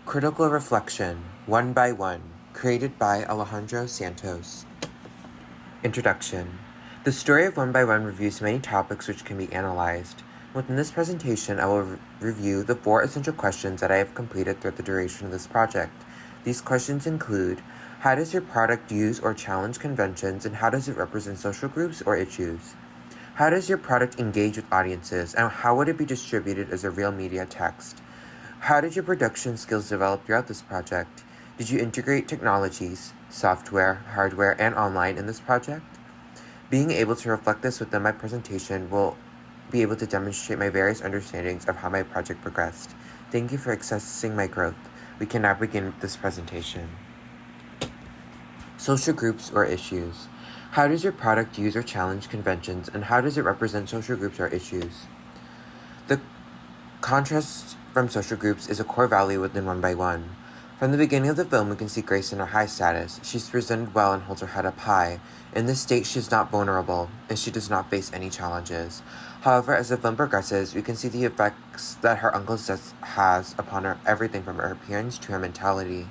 Critical Reflection, One by One, created by Alejandro Santos. Introduction. The story of One by One reviews many topics which can be analyzed. Within this presentation, I will review the 4 essential questions that I have completed throughout the duration of this project. These questions include: how does your product use or challenge conventions, and how does it represent social groups or issues? How does your product engage with audiences, and how would it be distributed as a real media text? How did your production skills develop throughout this project? Did you integrate technologies, software, hardware, and online in this project? Being able to reflect this within my presentation will be able to demonstrate my various understandings of how my project progressed. Thank you for accessing my growth. We can now begin with this presentation. Social groups or issues. How does your product use or challenge conventions, and how does it represent social groups or issues? The contrast from social groups is a core value within One by One. From the beginning of the film, we can see Grace in her high status. She's presented well and holds her head up high. In this state, she is not vulnerable, and she does not face any challenges. However, as the film progresses, we can see the effects that her uncle's death has upon her, everything from her appearance to her mentality.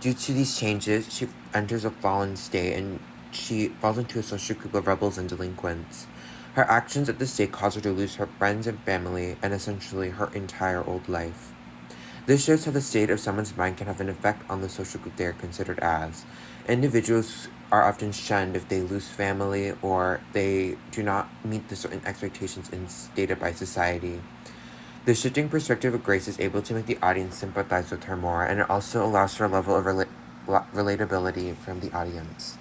Due to these changes, she enters a fallen state, and she falls into a social group of rebels and delinquents. Her actions at this state cause her to lose her friends and family, and essentially her entire old life. This shows how the state of someone's mind can have an effect on the social group they are considered as. Individuals are often shunned if they lose family or they do not meet the certain expectations instated by society. The shifting perspective of Grace is able to make the audience sympathize with her more, and it also allows for a level of relatability from the audience.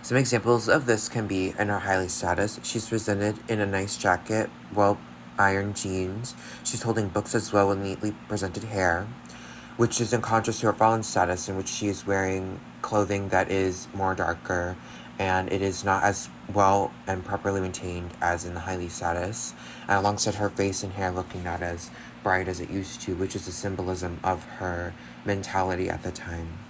Some examples of this can be in her highly status. She's presented in a nice jacket, well-ironed jeans. She's holding books as well with neatly presented hair, which is in contrast to her fallen status, in which she is wearing clothing that is more darker, and it is not as well and properly maintained as in the highly status, and alongside her face and hair looking not as bright as it used to, which is a symbolism of her mentality at the time.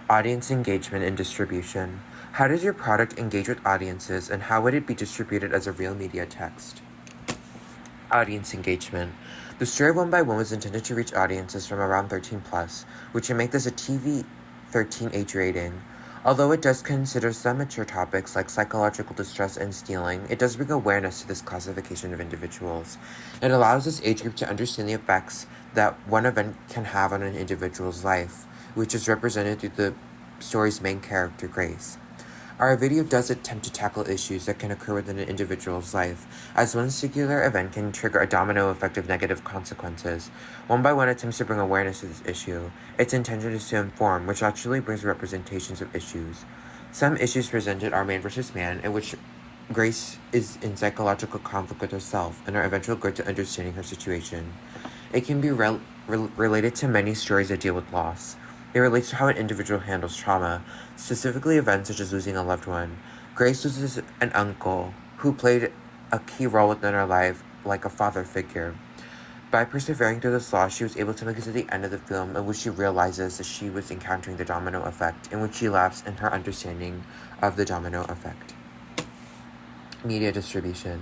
Audience engagement and distribution. How does your product engage with audiences, and how would it be distributed as a real media text? Audience engagement. The story of One by One was intended to reach audiences from around 13+, which would make this a TV 13 age rating. Although it does consider some mature topics like psychological distress and stealing, it does bring awareness to this classification of individuals. It allows this age group to understand the effects that one event can have on an individual's life, which is represented through the story's main character, Grace. Our video does attempt to tackle issues that can occur within an individual's life, as one singular event can trigger a domino effect of negative consequences. One by One attempts to bring awareness to this issue. Its intention is to inform, which actually brings representations of issues. Some issues presented are man versus man, in which Grace is in psychological conflict with herself and her eventual growth to understanding her situation. It can be related to many stories that deal with loss. It relates to how an individual handles trauma, specifically events such as losing a loved one. Grace loses an uncle who played a key role within her life, like a father figure. By persevering through this loss, she was able to make it to the end of the film, in which she realizes that she was encountering the domino effect, in which she laughs in her understanding of the domino effect. Media distribution.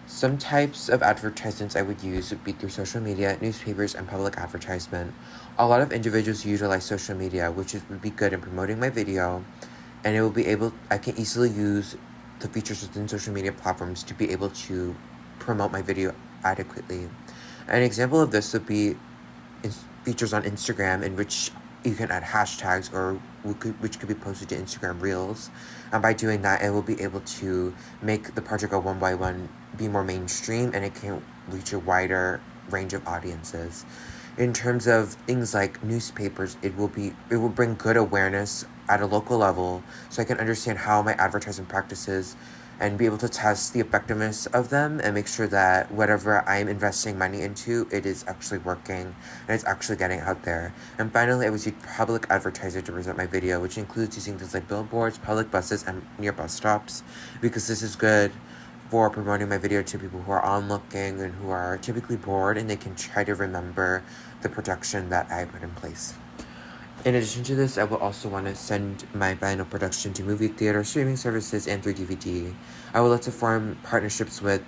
Some types of advertisements I would use would be through social media, newspapers, and public advertisement. A lot of individuals utilize social media, which would be good in promoting my video, and I can easily use the features within social media platforms to be able to promote my video adequately. An example of this would be features on Instagram, in which you can add hashtags which could be posted to Instagram Reels. And by doing that, it will be able to make the project of One by One be more mainstream, and it can reach a wider range of audiences. In terms of things like newspapers, it will bring good awareness at a local level, so I can understand how my advertising practices and be able to test the effectiveness of them and make sure that whatever I'm investing money into, it is actually working and it's actually getting out there. And finally, I would use public advertising to present my video, which includes using things like billboards, public buses, and near bus stops, because this is good for promoting my video to people who are onlooking and who are typically bored, and they can try to remember the production that I put in place. In addition to this, I will also want to send my final production to movie theater, streaming services, and through DVD. I would like to form partnerships with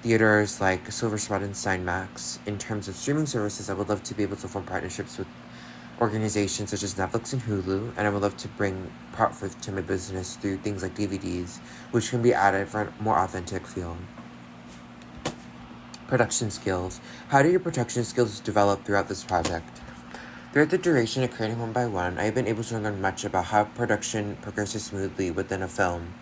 theaters like Silver Spot and Cinemax. In terms of streaming services, I would love to be able to form partnerships with organizations such as Netflix and Hulu, and I would love to bring profit to my business through things like DVDs, which can be added for a more authentic feel. Production skills. How do your production skills develop throughout this project? Throughout the duration of creating One by One, I have been able to learn much about how production progresses smoothly within a film.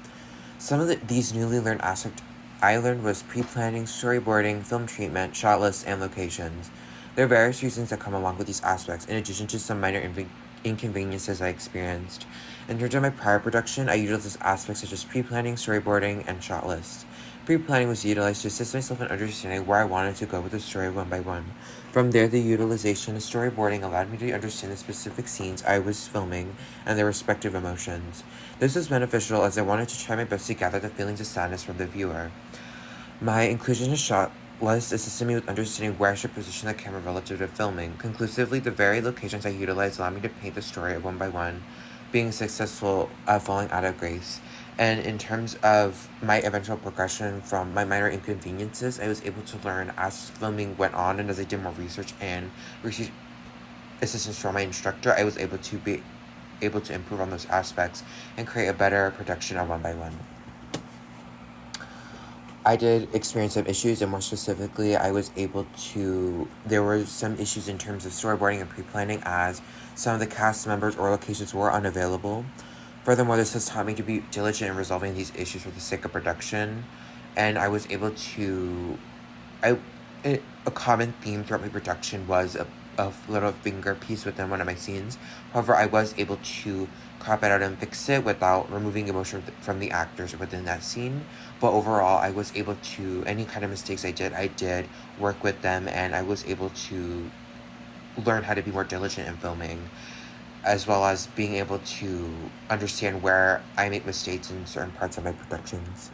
Some of these newly learned aspects I learned was pre-planning, storyboarding, film treatment, shot lists, and locations. There are various reasons that come along with these aspects, in addition to some minor inconveniences I experienced. In terms of my prior production, I utilized aspects such as pre-planning, storyboarding, and shot lists. Pre-planning was utilized to assist myself in understanding where I wanted to go with the story one by one. From there, the utilization of storyboarding allowed me to understand the specific scenes I was filming and their respective emotions. This was beneficial as I wanted to try my best to gather the feelings of sadness from the viewer. My inclusion of shot list assisted me with understanding where I should position the camera relative to filming. Conclusively, the very locations I utilized allowed me to paint the story of One by One, being successful at falling out of grace. And in terms of my eventual progression from my minor inconveniences, I was able to learn as filming went on, and as I did more research and received assistance from my instructor, I was able to improve on those aspects and create a better production of One by One. I did experience some issues, and more specifically, there were some issues in terms of storyboarding and pre-planning, as some of the cast members or locations were unavailable. Furthermore, this has taught me to be diligent in resolving these issues for the sake of production, and I was able to, a common theme throughout my production was a little finger piece within one of my scenes. However, I was able to crop it out and fix it without removing emotion from the actors within that scene. But overall, I was able to, any kind of mistakes I did work with them, and I was able to learn how to be more diligent in filming, as well as being able to understand where I make mistakes in certain parts of my productions.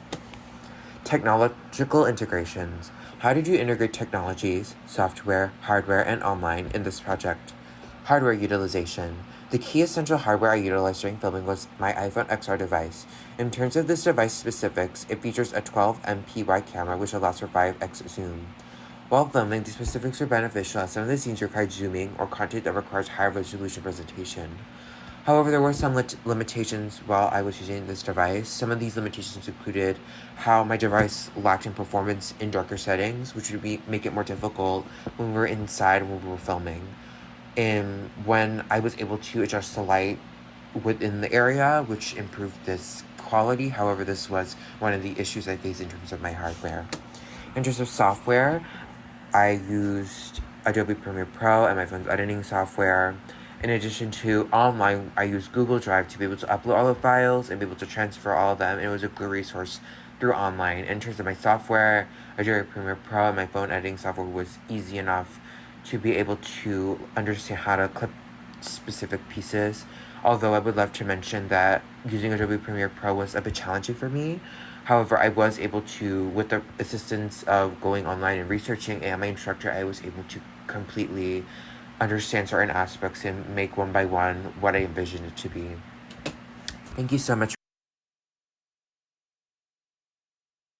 Technological integrations. How did you integrate technologies, software, hardware, and online in this project? Hardware utilization. The key essential hardware I utilized during filming was my iPhone XR device. In terms of this device specifics, it features a 12MP wide camera which allows for 5x zoom. While filming, the specifics were beneficial as some of the scenes required zooming or content that requires high resolution presentation. However, there were some limitations while I was using this device. Some of these limitations included how my device lacked in performance in darker settings, which would make it more difficult when we were inside when we were filming. And when I was able to adjust the light within the area, which improved this quality. However, this was one of the issues I faced in terms of my hardware. In terms of software, I used Adobe Premiere Pro and my phone's editing software. In addition to online, I used Google Drive to be able to upload all the files and be able to transfer all of them. And it was a good resource through online. In terms of my software, Adobe Premiere Pro and my phone editing software was easy enough to be able to understand how to clip specific pieces. Although I would love to mention that using Adobe Premiere Pro was a bit challenging for me. However, I was able to, with the assistance of going online and researching and my instructor, I was able to completely understand certain aspects and make One by One what I envisioned it to be. Thank you so much.